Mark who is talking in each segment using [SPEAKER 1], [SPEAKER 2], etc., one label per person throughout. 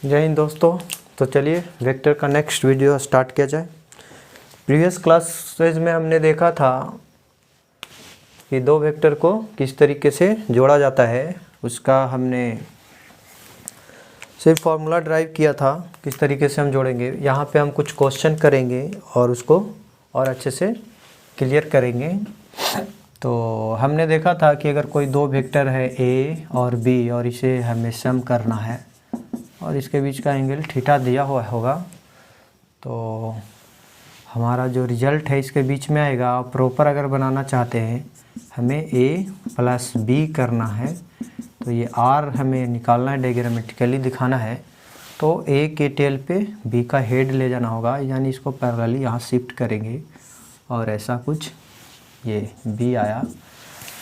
[SPEAKER 1] जय हिंद दोस्तों। तो चलिए वेक्टर का नेक्स्ट वीडियो स्टार्ट किया जाए। प्रीवियस क्लासेज में हमने देखा था कि दो वेक्टर को किस तरीके से जोड़ा जाता है, उसका हमने सिर्फ फार्मूला ड्राइव किया था किस तरीके से हम जोड़ेंगे। यहाँ पे हम कुछ क्वेश्चन करेंगे और उसको और अच्छे से क्लियर करेंगे। तो हमने देखा था कि अगर कोई दो वेक्टर है ए और बी और इसे हमें सम करना है और इसके बीच का एंगल थीटा दिया हुआ होगा, तो हमारा जो रिजल्ट है इसके बीच में आएगा। प्रॉपर अगर बनाना चाहते हैं हमें ए प्लस बी करना है, तो ये आर हमें निकालना है, डायग्रामेटिकली दिखाना है। तो ए के टेल पे बी का हेड ले जाना होगा, यानी इसको पैरेलली यहाँ शिफ्ट करेंगे और ऐसा कुछ ये बी आया।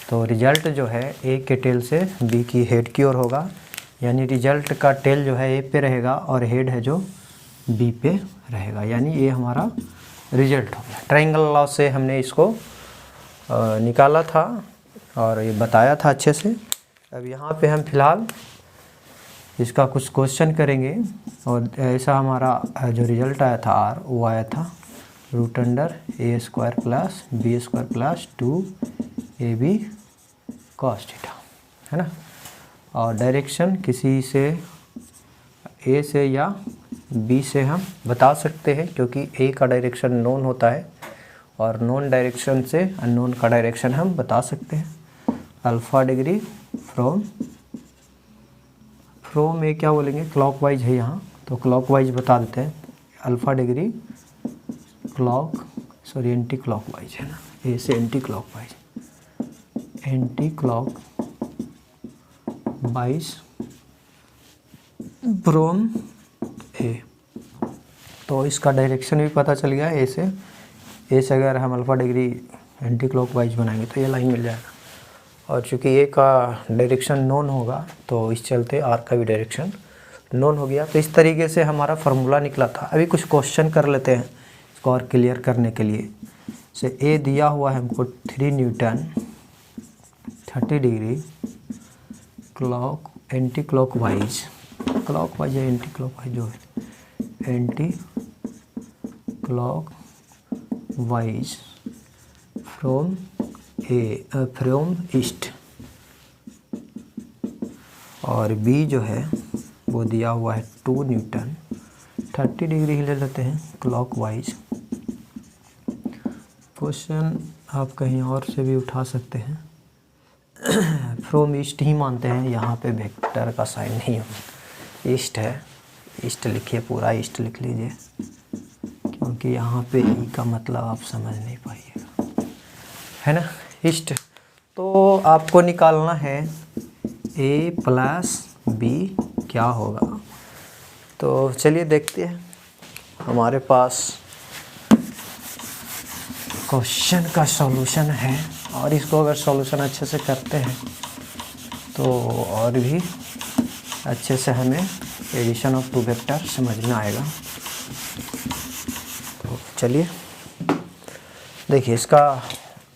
[SPEAKER 1] तो रिजल्ट जो है ए के टेल से बी की हेड की ओर होगा, यानी रिजल्ट का टेल जो है ए पे रहेगा और हेड है जो बी पे रहेगा, यानी ये हमारा रिजल्ट हो गया। ट्रायंगल लॉ से हमने इसको निकाला था और ये बताया था अच्छे से। अब यहाँ पे हम फिलहाल इसका कुछ क्वेश्चन करेंगे और ऐसा हमारा जो रिजल्ट आया था आर, वो आया था √a² plus b² plus 2ab cos theta, है ना। और डायरेक्शन किसी से ए से या बी से हम बता सकते हैं, क्योंकि ए का डायरेक्शन नोन होता है और नोन डायरेक्शन से अननोन का डायरेक्शन हम बता सकते हैं। अल्फ़ा डिग्री फ्रॉम ए क्या बोलेंगे, क्लॉकवाइज है यहाँ, तो क्लॉकवाइज बता देते हैं। अल्फ़ा डिग्री एंटी क्लॉकवाइज है ना, ए से anti clockwise, anti clockwise from A. तो इसका डायरेक्शन भी पता चल गया। ए से अगर हम अल्फ़ा डिग्री एंटी क्लॉकवाइज बनाएंगे तो ये लाइन मिल जाएगा। और चूँकि ए का डायरेक्शन नोन होगा तो इस चलते आर का भी डायरेक्शन नोन हो गया। तो इस तरीके से हमारा फार्मूला निकला था। अभी कुछ क्वेश्चन कर लेते हैं इसको और क्लियर करने के लिए। से ए दिया हुआ है हमको 3 न्यूटन 30 डिग्री एंटी क्लॉकवाइज या एंटी क्लॉकवाइज जो है एंटी क्लॉकवाइज फ्रॉम ईस्ट। और बी जो है वो दिया हुआ है 2 न्यूटन 30 डिग्री ही ले लेते हैं क्लॉकवाइज। क्वेश्चन आप कहीं और से भी उठा सकते हैं, फ्रॉम ईस्ट ही मानते हैं। यहाँ पे वेक्टर का साइन नहीं होगा, ईस्ट है, ईस्ट लिखिए, पूरा ईस्ट लिख लीजिए, क्योंकि यहाँ पे ई का मतलब आप समझ नहीं पाइएगा, है ना, ईस्ट। तो आपको निकालना है ए प्लस बी क्या होगा। तो चलिए देखते हैं। हमारे पास क्वेश्चन का सॉल्यूशन है और इसको अगर सॉल्यूशन अच्छे से करते हैं तो और भी अच्छे से हमें एडिशन ऑफ 2 वेक्टर समझ में आएगा। तो चलिए देखिए, इसका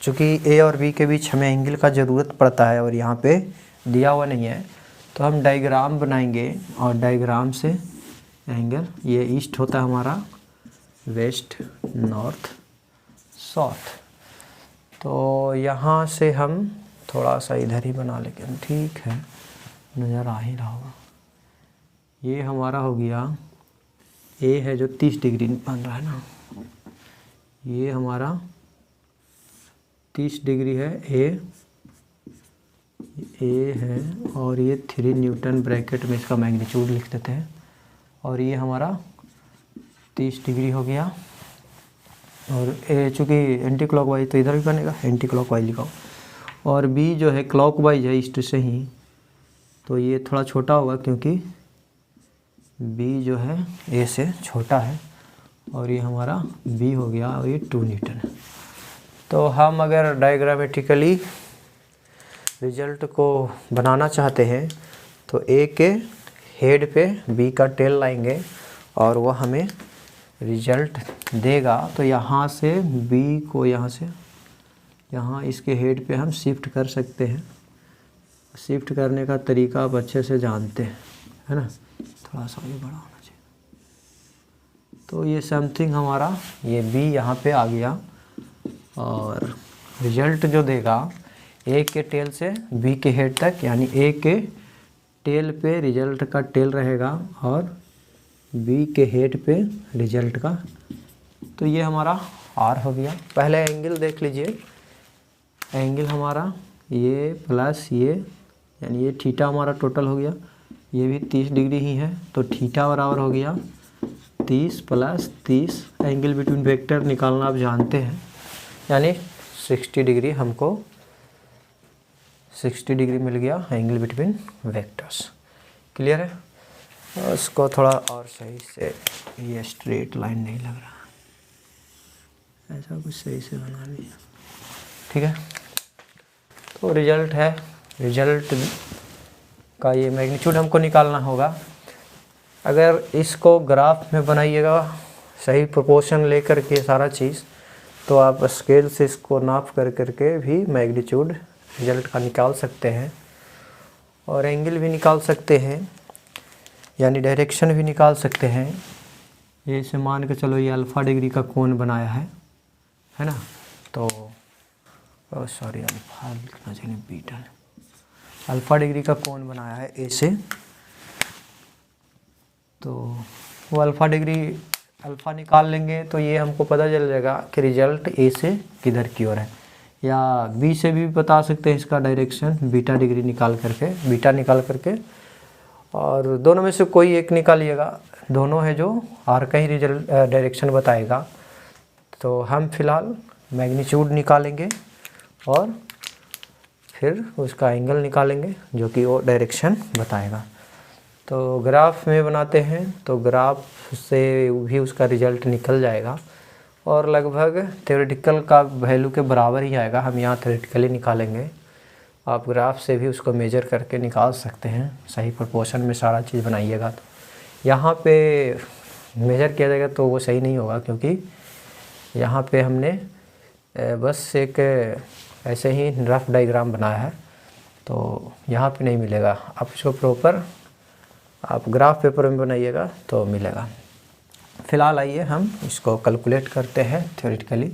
[SPEAKER 1] चूँकि ए और बी के बीच हमें एंगल का ज़रूरत पड़ता है और यहाँ पे दिया हुआ नहीं है, तो हम डायग्राम बनाएंगे और डायग्राम से एंगल, ये ईस्ट होता है हमारा, वेस्ट, नॉर्थ, साउथ। तो यहाँ से हम थोड़ा सा इधर ही बना लेंगे, ठीक है, नज़र आ ही रहा होगा। ये हमारा हो गया ए है जो 30 डिग्री बन रहा है ना, ये हमारा 30 डिग्री है ए है, और ये 3 न्यूटन ब्रैकेट में इसका मैग्नीट्यूड लिख देते हैं, और ये हमारा 30 डिग्री हो गया। और ए चूँकि एंटी क्लॉकवाइज तो इधर भी बनेगा, एंटी क्लॉकवाइज लिखाओ। और बी जो है क्लॉकवाइज है ईस्ट से ही, तो ये थोड़ा छोटा होगा क्योंकि बी जो है ए से छोटा है, और ये हमारा बी हो गया और ये 2 न्यूटन है। तो हम अगर डायग्रामेटिकली रिजल्ट को बनाना चाहते हैं तो ए के हेड पे बी का टेल लाएंगे और वह हमें रिजल्ट देगा। तो यहाँ से बी को यहाँ से यहाँ इसके हेड पे हम शिफ्ट कर सकते हैं। शिफ्ट करने का तरीका आप अच्छे से जानते हैं, है ना। थोड़ा सा ये बड़ा होना चाहिए। तो ये समथिंग हमारा ये बी यहाँ पे आ गया और रिजल्ट जो देगा ए के टेल से बी के हेड तक, यानी ए के टेल पे रिजल्ट का टेल रहेगा और बी के हेड पे रिजल्ट का। तो ये हमारा आर हो गया। पहले एंगल देख लीजिए, एंगल हमारा ये प्लस ये, यानी ये थीटा हमारा टोटल हो गया, ये भी 30 डिग्री ही है, तो थीटा बराबर हो गया 30 + 30। एंगल बिटवीन वेक्टर निकालना आप जानते हैं, यानी 60 डिग्री, हमको 60 डिग्री मिल गया एंगल बिटवीन वेक्टर्स। क्लियर है? और इसको थोड़ा और सही से, ये स्ट्रेट लाइन नहीं लग रहा, ऐसा कुछ सही से बना लिया। ठीक है, तो रिजल्ट है, रिजल्ट का ये मैग्नीट्यूड हमको निकालना होगा। अगर इसको ग्राफ में बनाइएगा सही प्रोपोर्शन लेकर के सारा चीज़, तो आप स्केल से इसको नाप कर करके भी मैग्नीट्यूड रिजल्ट का निकाल सकते हैं और एंगल भी निकाल सकते हैं, यानी डायरेक्शन भी निकाल सकते हैं। ये से मान के चलो ये अल्फ़ा डिग्री का कोण बनाया है ना, तो सॉरी अल्फ़ा लिखना चाहिए, बीटा, अल्फ़ा डिग्री का कोण बनाया है ए से, तो वो अल्फ़ा डिग्री अल्फ़ा निकाल लेंगे तो ये हमको पता चल जाएगा कि रिजल्ट ए से किधर की ओर है, या बी से भी बता सकते हैं इसका डायरेक्शन, बीटा डिग्री निकाल करके, बीटा निकाल करके, और दोनों में से कोई एक निकालिएगा, दोनों है जो आर का ही रिजल्ट डायरेक्शन बताएगा। तो हम फिलहाल मैग्नीट्यूड निकालेंगे और फिर उसका एंगल निकालेंगे जो कि वो डायरेक्शन बताएगा। तो ग्राफ में बनाते हैं तो ग्राफ से भी उसका रिजल्ट निकल जाएगा और लगभग थ्योरेटिकल का वैल्यू के बराबर ही आएगा। हम यहाँ थ्योरेटिकली निकालेंगे, आप ग्राफ से भी उसको मेजर करके निकाल सकते हैं, सही प्रोपोर्शन में सारा चीज़ बनाइएगा। तो यहाँ पे मेजर किया जाएगा तो वो सही नहीं होगा, क्योंकि यहाँ पे हमने बस एक ऐसे ही रफ डायग्राम बनाया है, तो यहाँ पे नहीं मिलेगा। आप इसको प्रॉपर आप ग्राफ पेपर में बनाइएगा तो मिलेगा। फ़िलहाल आइए हम इसको कैलकुलेट करते हैं थ्योरेटिकली।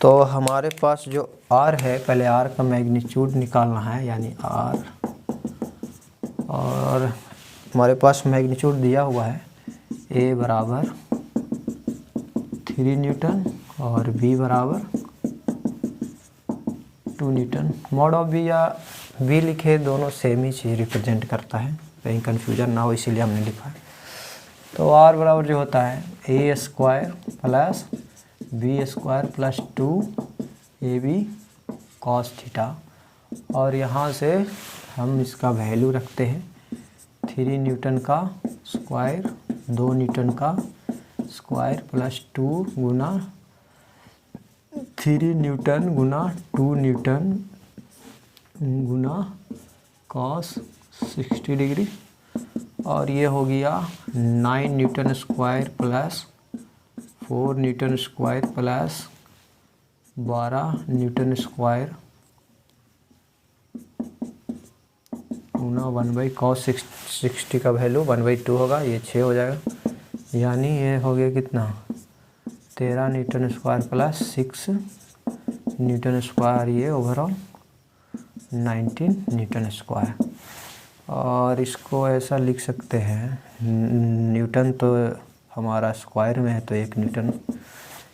[SPEAKER 1] तो हमारे पास जो आर है, पहले आर का मैग्नीट्यूड निकालना है, यानी आर, और हमारे पास मैग्नीट्यूड दिया हुआ है ए बराबर 3 न्यूटन और बी बराबर 2 न्यूटन। मॉड ऑफ बी या बी लिखे, दोनों सेम ही चीज़ रिप्रेजेंट करता है, कहीं कन्फ्यूजन ना हो इसीलिए हमने लिखा है। तो आर बराबर जो होता है A square plus B square plus 2 A B cos theta, और यहाँ से हम इसका वैल्यू रखते हैं 3 न्यूटन का स्क्वायर 2 न्यूटन का स्क्वायर प्लस 2 गुना 3 न्यूटन गुना 2 न्यूटन गुना कॉस 60 डिग्री, और ये हो गया 9 newton square plus 4 newton square plus 12 newton square गुना 1/cos 60 का वैल्यू 1/2 होगा, ये 6 हो जाएगा, यानी ये हो गया कितना 13 Newton square plus 6 Newton square, ये ओवरऑल 19 न्यूटन स्क्वायर। और इसको ऐसा लिख सकते हैं, न्यूटन तो हमारा स्क्वायर में है तो 1 न्यूटन,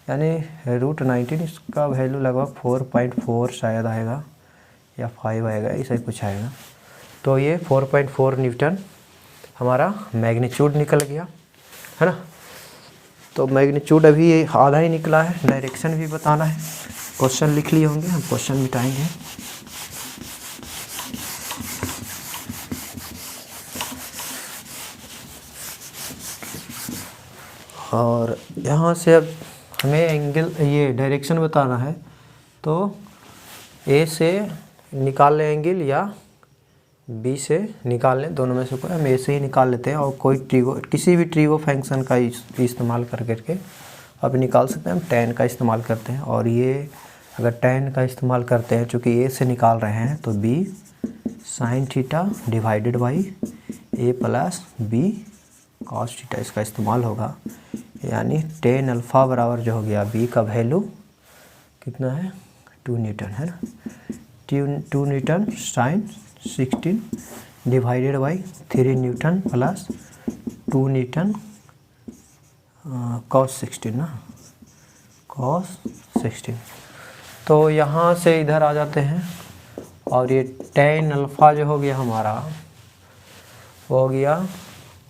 [SPEAKER 1] यानी √19, इसका वैल्यू लगभग 4.4 शायद आएगा या 5 आएगा, ऐसा ही कुछ आएगा। तो ये 4.4 न्यूटन हमारा मैग्नीट्यूड निकल गया, है ना। तो मैग्नीट्यूड अभी आधा ही निकला है, डायरेक्शन भी बताना है। क्वेश्चन लिख लिए होंगे, हम क्वेश्चन मिटाएंगे। और यहाँ से अब हमें एंगल, ये डायरेक्शन बताना है, तो ए से निकाल लें एंगल या बी से निकाल लें, दोनों में से कोई, हम ए से ही निकाल लेते हैं। और कोई ट्रीगो, किसी भी ट्रीगो फंक्शन का इस्तेमाल कर करके अब निकाल सकते हैं। हम tan का इस्तेमाल करते हैं, और ये अगर tan का इस्तेमाल करते हैं, चूँकि ए से निकाल रहे हैं, तो b sin theta divided by a plus b cos theta इसका इस्तेमाल होगा, यानी टेन अल्फ़ा बराबर जो हो गया बी का वैल्यू कितना है 2 न्यूटन है ना, 2 Newton sign 16 divided by 3 Newton plus 2 Newton cos 16 ना, cos 16। तो यहाँ से इधर आ जाते हैं और ये टेन अल्फ़ा जो हो गया हमारा वो हो गया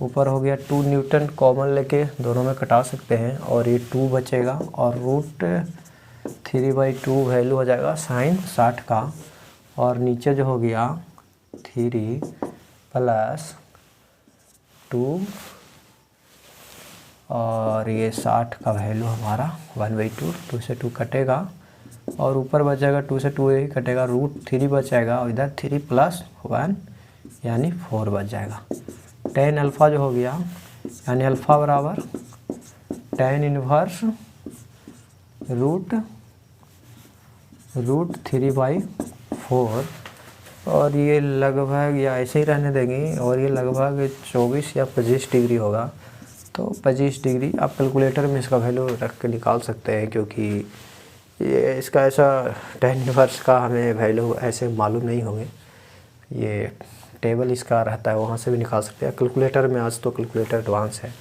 [SPEAKER 1] ऊपर हो गया 2 न्यूटन, कॉमन लेके दोनों में कटा सकते हैं और ये 2 बचेगा और रूट 3/2 वैल्यू हो जाएगा साइन 60 का, और नीचे जो हो गया 3 प्लस 2 और ये 60 का वैल्यू हमारा 1/2, 2 से 2 कटेगा और ऊपर बचेगा 2 से 2 ही कटेगा, रूट 3 बचेगा और इधर 3 प्लस 1 यानी 4 बच जाएगा। टेन अल्फ़ा जो हो गया यानी अल्फ़ा बराबर टेन इनवर्स रूट 3/4, और ये लगभग या ऐसे ही रहने देंगे और ये लगभग 24 या 25 डिग्री होगा। तो 25 डिग्री आप कैलकुलेटर में इसका वैल्यू रख के निकाल सकते हैं, क्योंकि ये इसका ऐसा टेन इनवर्स का हमें वैल्यू ऐसे मालूम नहीं होंगे, ये टेबल इसका रहता है वहाँ से भी निकाल सकते हैं कैलकुलेटर में। आज तो कैलकुलेटर एडवांस है,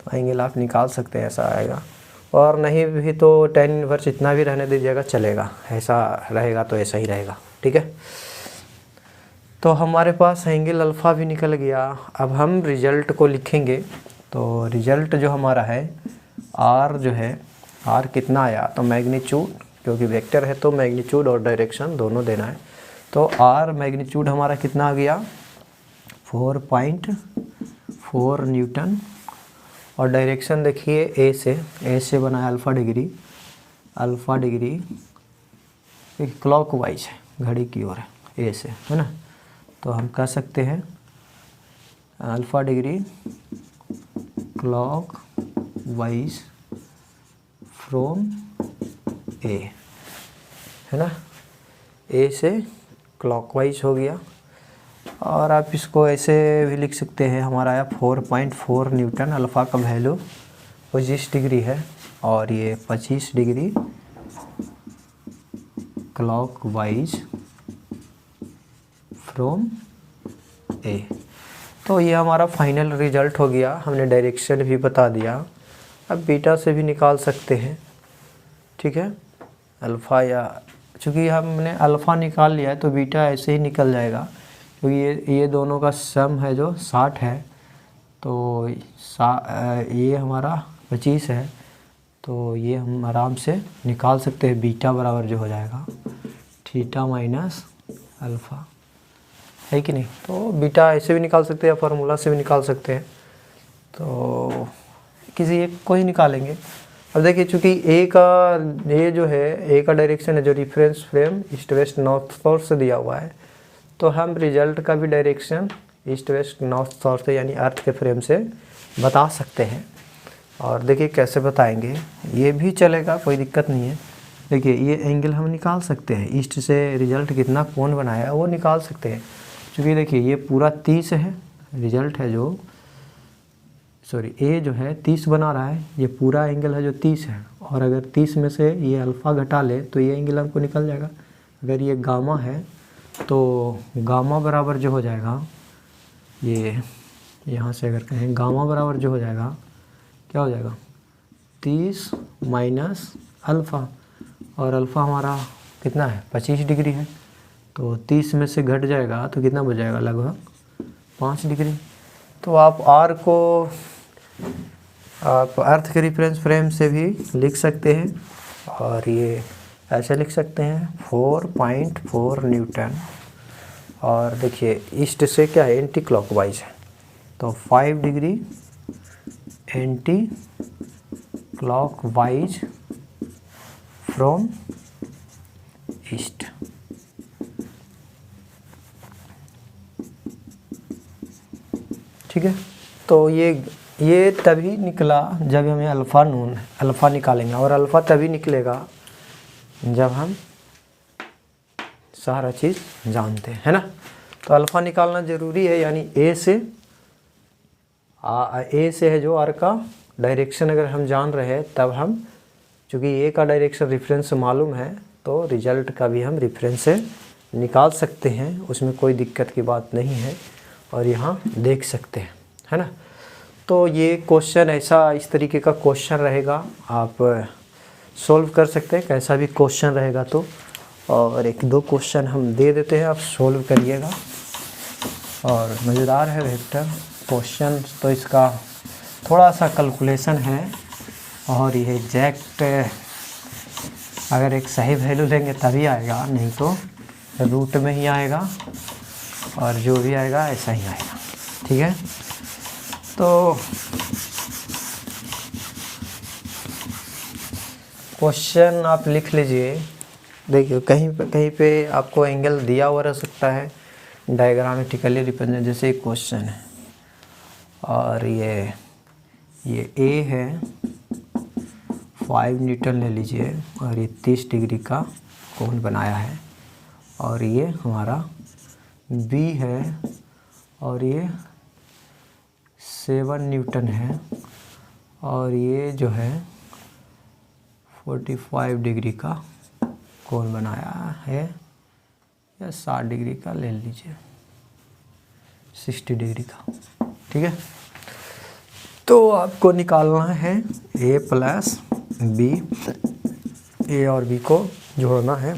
[SPEAKER 1] तो एंगल आप निकाल सकते हैं, ऐसा आएगा। और नहीं भी तो टेन इनवर्स इतना भी रहने दीजिएगा चलेगा, ऐसा रहेगा तो ऐसा ही रहेगा, ठीक है। तो हमारे पास एंगल अल्फ़ा भी निकल गया। अब हम रिजल्ट को लिखेंगे। तो रिजल्ट जो हमारा है आर जो है, आर कितना आया, तो मैग्नीट्यूड, क्योंकि वेक्टर है तो मैग्नीट्यूड और डायरेक्शन दोनों देना है। तो आर मैग्नीट्यूड हमारा कितना आ गया 4.4 न्यूटन, और डायरेक्शन देखिए ए से बना है अल्फ़ा डिग्री एक क्लॉकवाइज है, घड़ी की ओर है ए से, है ना। तो हम कह सकते हैं अल्फ़ा डिग्री क्लॉकवाइज फ्रॉम ए, है ना, ए से क्लॉकवाइज हो गया। और आप इसको ऐसे भी लिख सकते हैं, हमारा आया 4.4 न्यूटन, अल्फ़ा का वैल्यू 25 डिग्री है और ये 25 डिग्री क्लॉकवाइज फ्रॉम ए। तो ये हमारा फाइनल रिजल्ट हो गया, हमने डायरेक्शन भी बता दिया। अब बीटा से भी निकाल सकते हैं, ठीक है, अल्फ़ा, या चूँकि हमने अल्फ़ा निकाल लिया है तो बीटा ऐसे ही निकल जाएगा, क्योंकि ये दोनों का सम है जो 60 है, तो ये हमारा 25 है, तो ये हम आराम से निकाल सकते हैं। बीटा बराबर जो हो जाएगा थीटा माइनस अल्फ़ा, है कि नहीं। तो बीटा ऐसे भी निकाल सकते हैं, फार्मूला से भी निकाल सकते हैं, तो किसी एक को ही निकालेंगे। अब देखिए चूँकि ए का ये जो है ए का डायरेक्शन है जो reference frame east west north south से दिया हुआ है, तो हम रिजल्ट का भी direction east west north south से यानी अर्थ के फ्रेम से बता सकते हैं। और देखिए कैसे बताएंगे, ये भी चलेगा, कोई दिक्कत नहीं है। देखिए ये एंगल हम निकाल सकते हैं, ईस्ट से रिजल्ट कितना कोण बनाया वो निकाल सकते हैं। क्योंकि देखिए ये पूरा 30 है, रिजल्ट है जो ए जो है 30 बना रहा है, ये पूरा एंगल है जो 30 है, और अगर 30 में से ये अल्फ़ा घटा ले तो ये एंगल हमको निकल जाएगा। अगर ये गामा है तो गामा बराबर जो हो जाएगा, ये यहाँ से अगर कहें गामा बराबर जो हो जाएगा, क्या हो जाएगा 30 माइनस अल्फ़ा, और अल्फ़ा हमारा कितना है 25 डिग्री है, तो 30 में से घट जाएगा तो कितना बच जाएगा लगभग 5 डिग्री। तो आप आर को आप अर्थ के रेफरेंस फ्रेम से भी लिख सकते हैं, और ये ऐसे लिख सकते हैं 4.4 न्यूटन, और देखिए ईस्ट से क्या है एंटी क्लॉकवाइज है, तो 5 degree anti clockwise from east. ठीक है, तो ये तभी निकला जब हमें अल्फ़ा निकालेंगे, और अल्फ़ा तभी निकलेगा जब हम सारा चीज़ जानते हैं, है ना। तो अल्फ़ा निकालना ज़रूरी है, यानी ए से ए से है जो आर का डायरेक्शन अगर हम जान रहे हैं तब हम, चूँकि ए का डायरेक्शन रेफरेंस मालूम है तो रिजल्ट का भी हम रेफरेंस से निकाल सकते हैं, उसमें कोई दिक्कत की बात नहीं है और यहाँ देख सकते हैं, है ना। तो ये क्वेश्चन ऐसा इस तरीके का क्वेश्चन रहेगा, आप सोल्व कर सकते हैं कैसा भी क्वेश्चन रहेगा तो। और एक दो क्वेश्चन हम दे देते हैं, आप सोल्व करिएगा। और मज़ेदार है वेक्टर क्वेश्चन, तो इसका थोड़ा सा कैलकुलेशन है और ये एग्जैक्ट अगर एक सही वैल्यू लेंगे तभी आएगा, नहीं तो रूट में ही आएगा और जो भी आएगा ऐसा ही आएगा, ठीक है। तो क्वेश्चन आप लिख लीजिए, देखिए कहीं पे आपको एंगल दिया हुआ रह सकता है डायग्रामेटिकली रिप्रेजेंट, जैसे एक क्वेश्चन है और ये ए है 5 न्यूटन ले लीजिए और ये 30 डिग्री का कोण बनाया है और ये हमारा बी है और ये 7 न्यूटन है और ये जो है 45 डिग्री का कोण बनाया है, या 60 डिग्री का ले लीजिए, 60 डिग्री का, ठीक है। तो आपको निकालना है ए प्लस बी, ए और बी को जोड़ना है,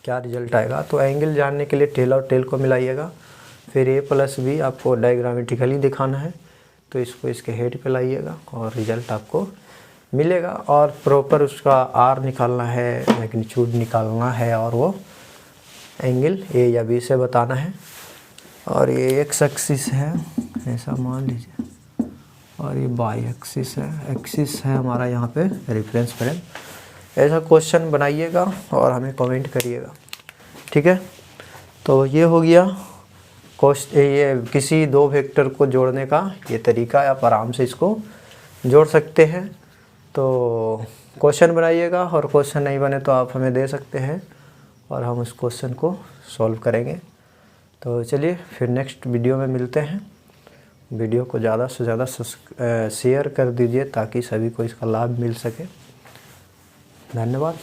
[SPEAKER 1] क्या रिजल्ट आएगा। तो एंगल जानने के लिए टेल और टेल को मिलाइएगा, फिर ए प्लस बी आपको डायग्रामेटिकली दिखाना है तो इसको इसके हेड पे लाइएगा और रिजल्ट आपको मिलेगा। और प्रॉपर उसका आर निकालना है, मैग्नीट्यूड निकालना है और वो एंगल ए या बी से बताना है। और ये एक्स एक्सिस है ऐसा मान लीजिए और ये वाई एक्सिस है, एक्सिस है हमारा यहाँ पे रेफरेंस फ्रेम। ऐसा क्वेश्चन बनाइएगा और हमें कमेंट करिएगा, ठीक है। तो ये हो गया ये किसी दो वेक्टर को जोड़ने का ये तरीका है, आप आराम से इसको जोड़ सकते हैं। तो क्वेश्चन बनाइएगा और क्वेश्चन नहीं बने तो आप हमें दे सकते हैं और हम उस क्वेश्चन को सॉल्व करेंगे। तो चलिए फिर नेक्स्ट वीडियो में मिलते हैं। वीडियो को ज़्यादा से ज़्यादा शेयर कर दीजिए ताकि सभी को इसका लाभ मिल सके। धन्यवाद।